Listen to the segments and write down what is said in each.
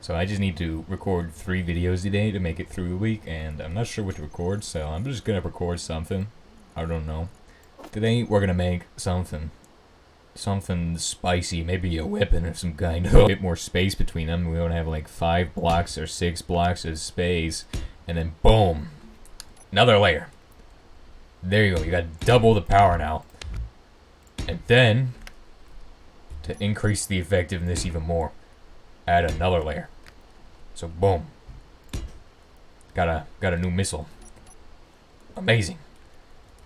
So I just need to record 3 videos a day to make it through the week, and I'm not sure what to record, so I'm just gonna record something. I don't know. Today we're gonna make something spicy, maybe a weapon of some kind. A bit more space between them. We don't have like 5 blocks or 6 blocks of space, and then boom, another layer. There you go. You got double the power now, and then to increase the effectiveness even more, add another layer. So boom, got a new missile. Amazing,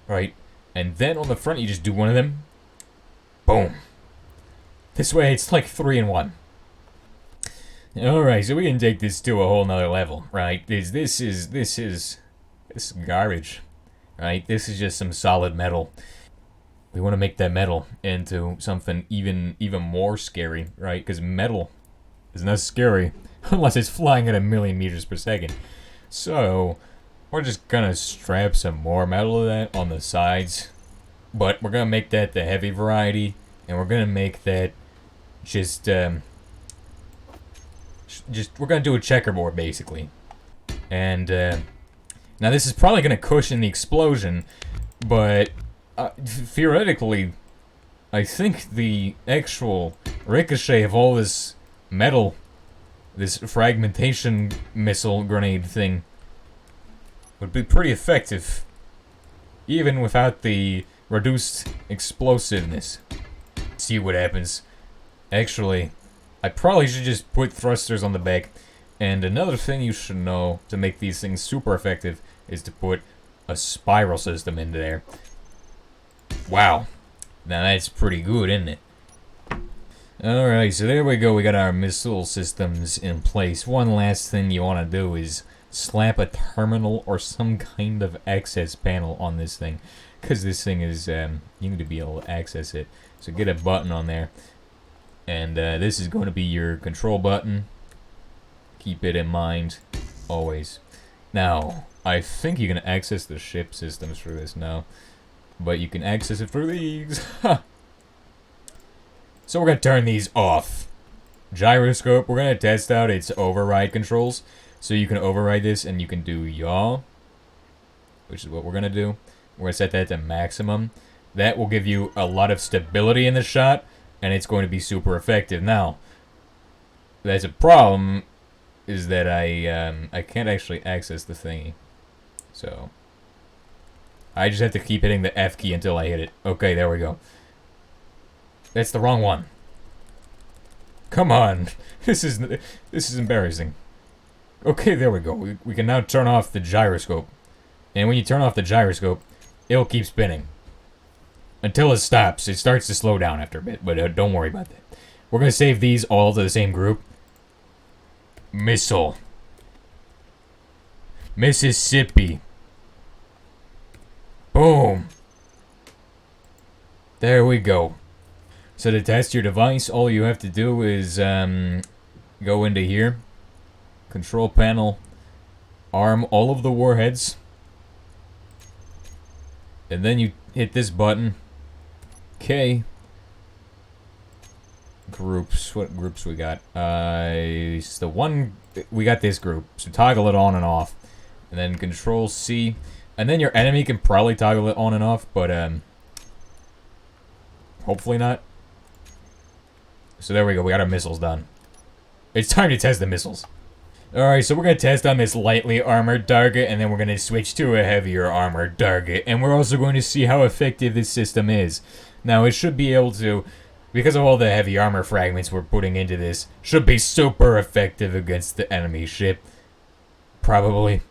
right? And then on the front, you just do one of them. Boom. This way, it's like 3 in 1. Alright, so we can take this to a whole nother level, right? This is garbage, right? This is just some solid metal. We want to make that metal into something even more scary, right? Because metal is not scary unless it's flying at 1,000,000 meters per second. So we're just gonna strap some more metal to that on the sides. But we're gonna make that the heavy variety, and we're gonna make that just we're gonna do a checkerboard basically. And now this is probably gonna cushion the explosion, but theoretically, I think the actual ricochet of all this metal, this fragmentation missile grenade thing, would be pretty effective, even without the reduced explosiveness. See what happens. Actually, I probably should just put thrusters on the back. And another thing you should know to make these things super effective is to put a spiral system into there. Wow. Now that's pretty good, isn't it? Alright, so there we go. We got our missile systems in place. One last thing you want to do is slap a terminal or some kind of access panel on this thing. Because this thing is, you need to be able to access it. So get a button on there. And this is going to be your control button. Keep it in mind, always. Now, I think you can access the ship systems through this now. But you can access it through these. So we're going to turn these off. Gyroscope, we're going to test out its override controls. So you can override this and you can do yaw, which is what we're going to do. We're going to set that to maximum. That will give you a lot of stability in the shot, and it's going to be super effective. Now, there's a problem, is that I can't actually access the thingy. So I just have to keep hitting the F key until I hit it. Okay, there we go. That's the wrong one. Come on. This is embarrassing. Okay, there we go. We can now turn off the gyroscope. And when you turn off the gyroscope, it'll keep spinning until it stops. It starts to slow down after a bit, but don't worry about that. We're going to save these all to the same group. Missile. Mississippi. Boom. There we go. So to test your device, all you have to do is go into here. Control panel. Arm all of the warheads. And then you hit this button. Okay. Groups. What groups we got? It's the one... We got this group. So toggle it on and off. And then Control C. And then your enemy can probably toggle it on and off, but hopefully not. So there we go. We got our missiles done. It's time to test the missiles. Alright, so we're going to test on this lightly armored target, and then we're going to switch to a heavier armored target. And we're also going to see how effective this system is. Now, it should be able to, because of all the heavy armor fragments we're putting into this, should be super effective against the enemy ship. Probably.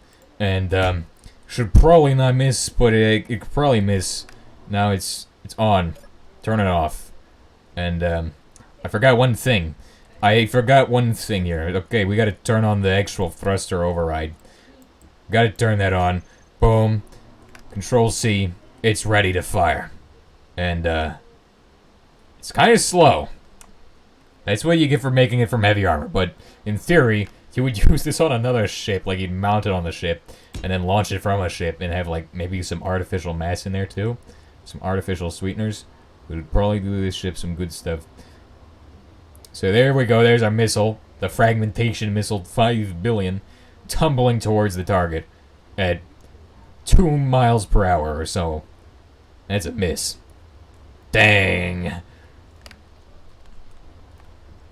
And, should probably not miss, but it could probably miss. Now it's on. Turn it off. And, I forgot one thing. Here. Okay, we gotta turn on the actual thruster override. Gotta turn that on. Boom. Control C. It's ready to fire. And, it's kind of slow. That's what you get for making it from heavy armor. But, in theory, you would use this on another ship. Like, you'd mount it on the ship, and then launch it from a ship, and have, like, maybe some artificial mass in there, too. Some artificial sweeteners. We would probably do this ship some good stuff. So there we go, there's our missile. the fragmentation missile 5 billion, tumbling towards the target at 2 miles per hour or so. That's a miss. Dang.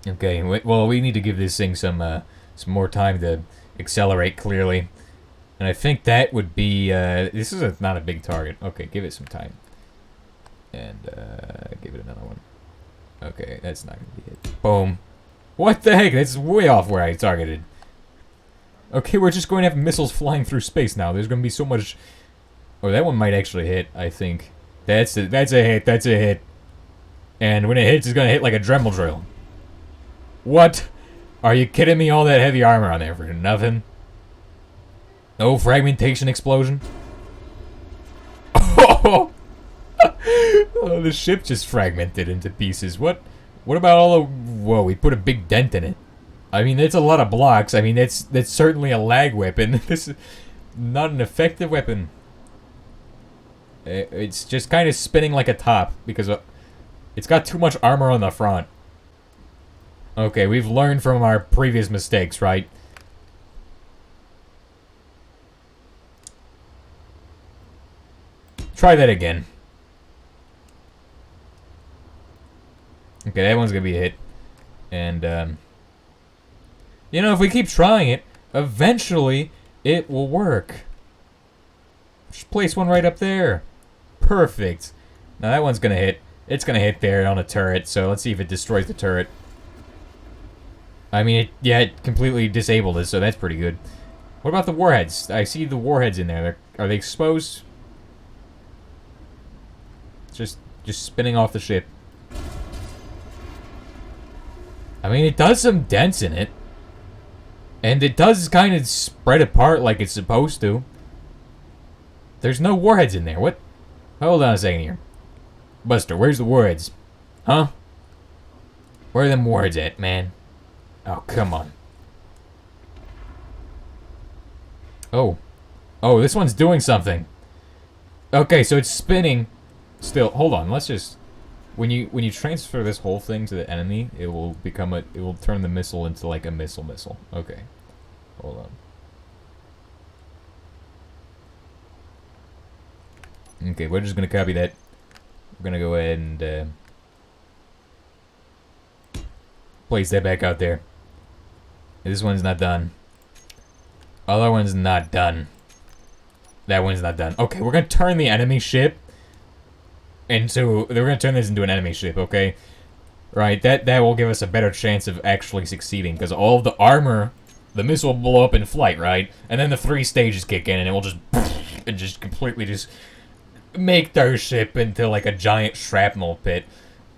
Okay, well, we need to give this thing some more time to accelerate, clearly. And I think that would be, this is not a big target. Okay, give it some time. And, give it another one. Okay, that's not gonna be it. Boom. What the heck? That's way off where I targeted. Okay, we're just going to have missiles flying through space now. There's gonna be so much... Oh, that one might actually hit, I think. That's a hit, that's a hit. And when it hits, it's gonna hit like a Dremel drill. What? Are you kidding me? All that heavy armor on there for nothing? No fragmentation explosion? Oh! Oh, the ship just fragmented into pieces. What about all the... Whoa, we put a big dent in it. I mean, that's a lot of blocks. I mean, that's certainly a lag weapon. This is not an effective weapon. It's just kind of spinning like a top because it's got too much armor on the front. Okay, we've learned from our previous mistakes, right? Try that again. Okay, that one's gonna be a hit. And, you know, if we keep trying it, eventually it will work. Just place one right up there. Perfect. Now that one's gonna hit. It's gonna hit there on a turret, so let's see if it destroys the turret. I mean, it completely disabled it, so that's pretty good. What about the warheads? I see the warheads in there. Are they exposed? Just spinning off the ship. I mean, it does some dents in it. And it does kind of spread apart like it's supposed to. There's no warheads in there. What? Hold on a second here. Buster, where's the warheads? Huh? Where are them warheads at, man? Oh, come on. Oh. Oh, this one's doing something. Okay, so it's spinning. Still, hold on. Let's just... When you transfer this whole thing to the enemy, it will become it will turn the missile into like a missile. Okay. Hold on. Okay, we're just gonna copy that. We're gonna go ahead and place that back out there. This one's not done. Other one's not done. That one's not done. Okay, we're gonna turn the enemy ship into... We're gonna turn this into an enemy ship, okay? Right, that will give us a better chance of actually succeeding, because all of the armor, the missile will blow up in flight, right? And then the 3 stages kick in, and it will just... and just completely just... make their ship into like a giant shrapnel pit.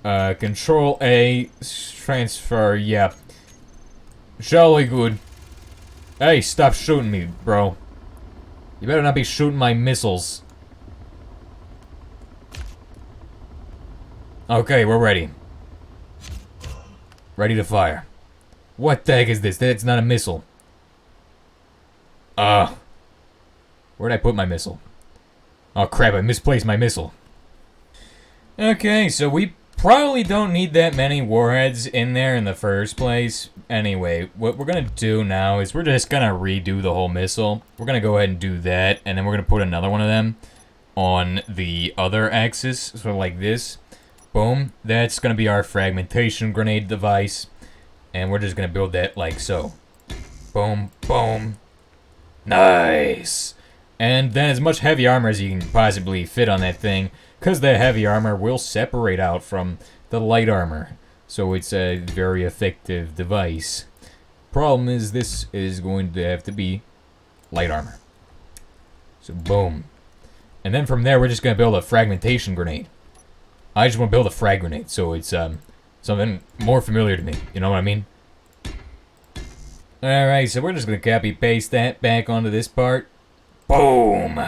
Control A, transfer, yeah. Jolly good. Hey, stop shooting me, bro. You better not be shooting my missiles. Okay, we're ready. Ready to fire. What the heck is this? That's not a missile. Where'd I put my missile? Oh crap, I misplaced my missile. Okay, so we probably don't need that many warheads in there in the first place. Anyway, what we're gonna do now is we're just gonna redo the whole missile. We're gonna go ahead and do that, and then we're gonna put another one of them on the other axis, so like this. Boom. That's gonna be our fragmentation grenade device, and we're just gonna build that like so. Boom, boom. Nice! And then as much heavy armor as you can possibly fit on that thing, because the heavy armor will separate out from the light armor. So it's a very effective device. Problem is, this is going to have to be light armor. So boom. And then from there, we're just going to build a fragmentation grenade. I just want to build a frag grenade, so it's something more familiar to me. You know what I mean? Alright, so we're just going to copy-paste that back onto this part. Boom!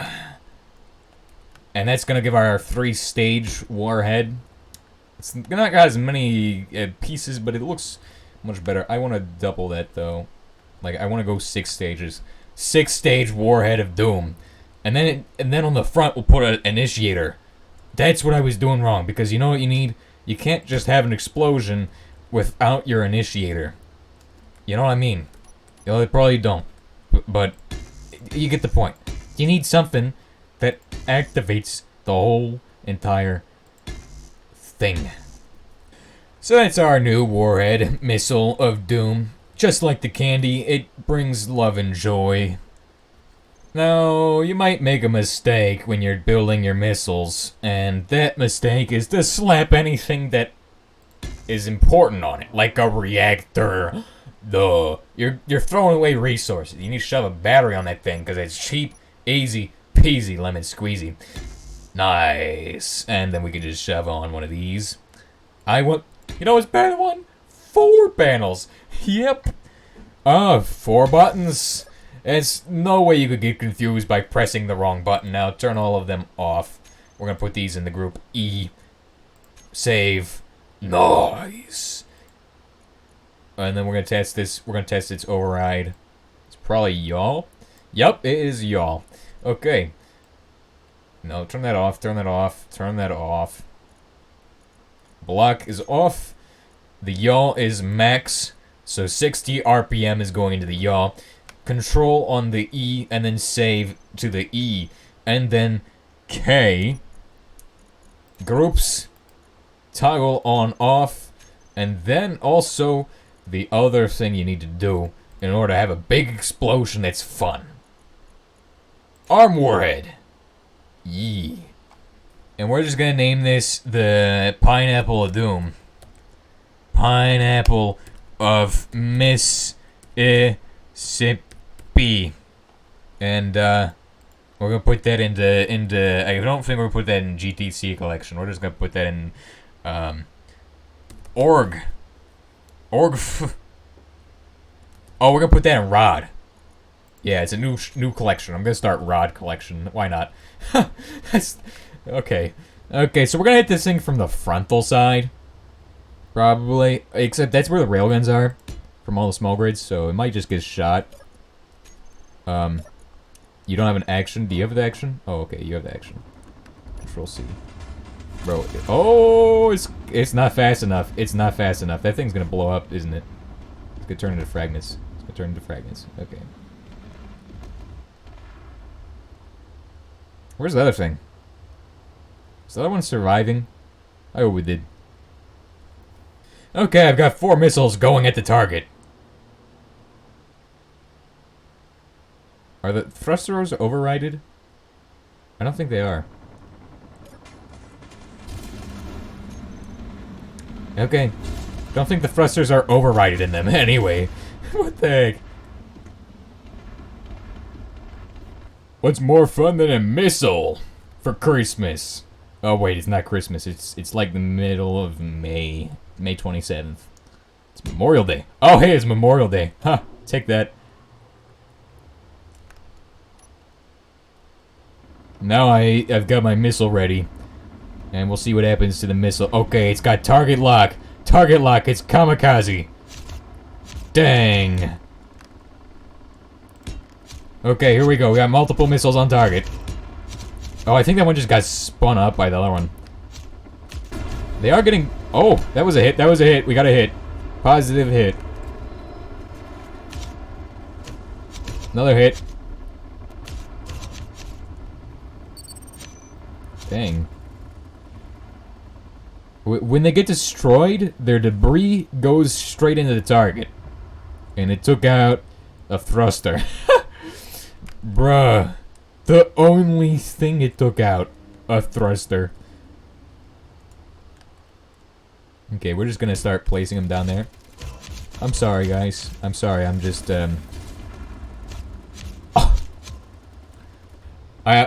And that's going to give our 3-stage warhead. It's not got as many pieces, but it looks much better. I want to double that, though. Like, I want to go 6 stages. 6-stage warhead of doom. And then on the front, we'll put an initiator. That's what I was doing wrong, because you know what you need? You can't just have an explosion without your initiator. You know what I mean? You know, they probably don't. But you get the point. You need something that activates the whole entire thing. So that's our new warhead, Missile of Doom. Just like the candy, it brings love and joy. Now, you might make a mistake when you're building your missiles, and that mistake is to slap anything that is important on it, like a reactor. Duh. You're throwing away resources. You need to shove a battery on that thing, because it's cheap, easy, peasy, lemon squeezy. Nice. And then we can just shove on one of these. You know what's better than one? 4 panels. Yep. 4 buttons. There's no way you could get confused by pressing the wrong button. Now turn all of them off. We're gonna put these in the group E. Save. Nice. And then we're gonna test this. We're gonna test its override. It's probably y'all. Yup, it is y'all. Okay. No, turn that off. Turn that off. Turn that off. Block is off. The yaw is max. So 60 RPM is going into the yaw. Control on the E and then save to the E. And then K. Groups. Toggle on off. And then also the other thing you need to do in order to have a big explosion that's fun. Arm warhead. Yee. And we're just gonna name this the Pineapple of Doom. Pineapple of Mississippi. And we're gonna put that into I don't think we're gonna put that in GTC collection. We're just gonna put that in org. Oh, we're gonna put that in rod. Yeah, it's a new collection. I'm gonna start rod collection. Why not? That's okay. Okay, so we're gonna hit this thing from the frontal side, probably. Except that's where the railguns are from all the small grids, so it might just get shot. You don't have an action. Do you have the action? Oh, okay, you have the action. Control C. Bro, oh, it's not fast enough. It's not fast enough. That thing's gonna blow up, isn't it? It's gonna turn into fragments. It's gonna turn into fragments. Okay. Where's the other thing? Is the other one surviving? I hope we did. Okay, I've got 4 missiles going at the target. Are the thrusters overrided? I don't think they are. Okay. Don't think the thrusters are overrided in them anyway. What the heck? What's more fun than a missile for Christmas? Oh wait, it's not Christmas. It's like the middle of May. May 27th. It's Memorial Day. Oh hey, it's Memorial Day. Huh, take that. Now I've got my missile ready. And we'll see what happens to the missile. Okay, it's got target lock. Target lock, it's kamikaze. Dang. Okay, here we go. We got multiple missiles on target. Oh, I think that one just got spun up by the other one. They are getting... Oh, that was a hit. That was a hit. We got a hit. Positive hit. Another hit. Dang. When they get destroyed, their debris goes straight into the target. And it took out a thruster. Bruh. The only thing it took out. A thruster. Okay, we're just gonna start placing them down there. I'm sorry, guys. I'm sorry, I'm just, a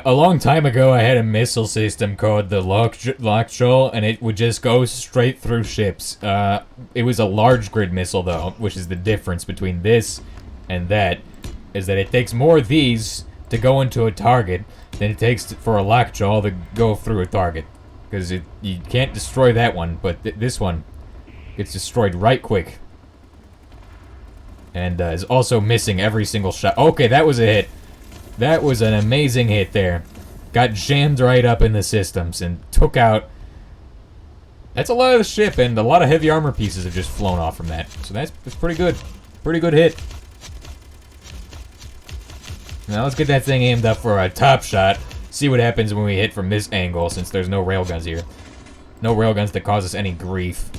long time ago, I had a missile system called the Lockjaw, and it would just go straight through ships. It was a large grid missile, though, which is the difference between this and that, is that it takes more of these to go into a target than it takes for a Lockjaw to go through a target. Because you can't destroy that one, but this one gets destroyed right quick. And is also missing every single shot. Okay, that was a hit. That was an amazing hit there. Got jammed right up in the systems and took out... That's a lot of the ship, and a lot of heavy armor pieces have just flown off from that. So that's pretty good. Pretty good hit. Now let's get that thing aimed up for a top shot. See what happens when we hit from this angle, since there's no railguns here. No railguns that cause us any grief.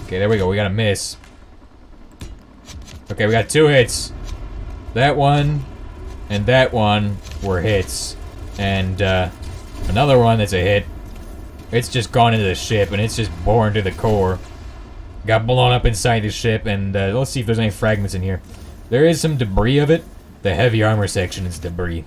Okay, there we go. We got a miss. Okay, we got 2 hits. That one and that one were hits. And another one that's a hit. It's just gone into the ship, and it's just bored to the core. Got blown up inside the ship, and let's see if there's any fragments in here. There is some debris of it. The heavy armor section is debris.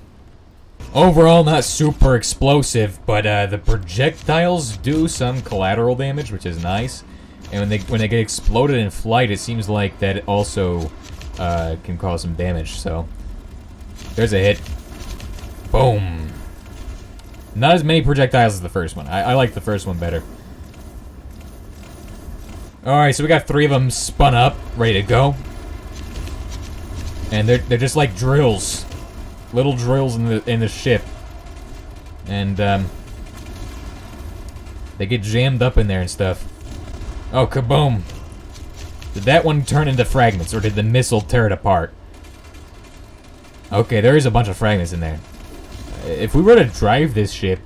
Overall, not super explosive, but the projectiles do some collateral damage, which is nice. And when they get exploded in flight, it seems like that also can cause some damage. So there's a hit. Boom. Not as many projectiles as the first one. I like the first one better. Alright, so we got 3 of them spun up, ready to go. And they're just like drills. Little drills in the ship. And they get jammed up in there and stuff. Oh, kaboom. Did that one turn into fragments, or did the missile tear it apart? Okay, there is a bunch of fragments in there. If we were to drive this ship,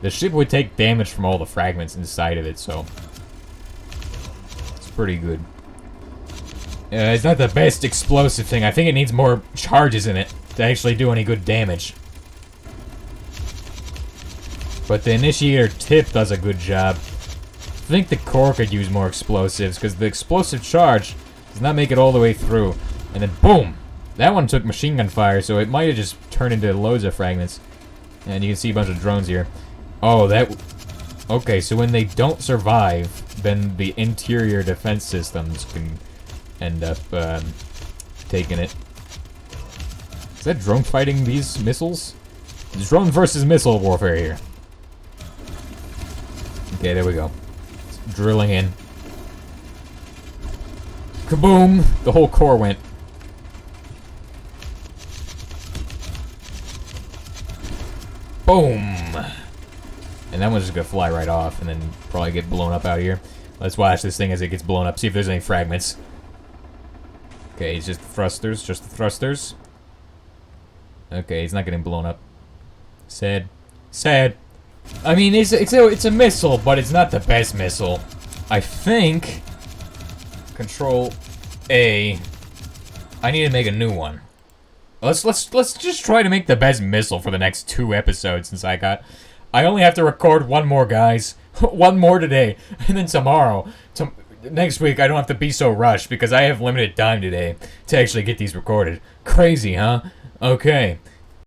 the ship would take damage from all the fragments inside of it, so it's pretty good. It's not the best explosive thing. I think it needs more charges in it to actually do any good damage. But the initiator tip does a good job. I think the core could use more explosives, because the explosive charge does not make it all the way through. And then boom! That one took machine gun fire, so it might have just turned into loads of fragments. And you can see a bunch of drones here. Oh, that... Okay, so when they don't survive, then the interior defense systems can end up taking it. Is that drone fighting these missiles? It's drone versus missile warfare here. Okay, there we go. It's drilling in. Kaboom! The whole core went. Boom! And that one's just gonna fly right off and then probably get blown up out of here. Let's watch this thing as it gets blown up, see if there's any fragments. Okay, it's just the thrusters, just the thrusters. Okay, he's not getting blown up. Sad. Sad. I mean, it's a missile, but it's not the best missile. I think... Control A. I need to make a new one. Let's just try to make the best missile for the next 2 episodes, since I only have to record 1 more, guys. 1 more today, and then tomorrow. Next week, I don't have to be so rushed, because I have limited time today to actually get these recorded. Crazy, huh? Okay.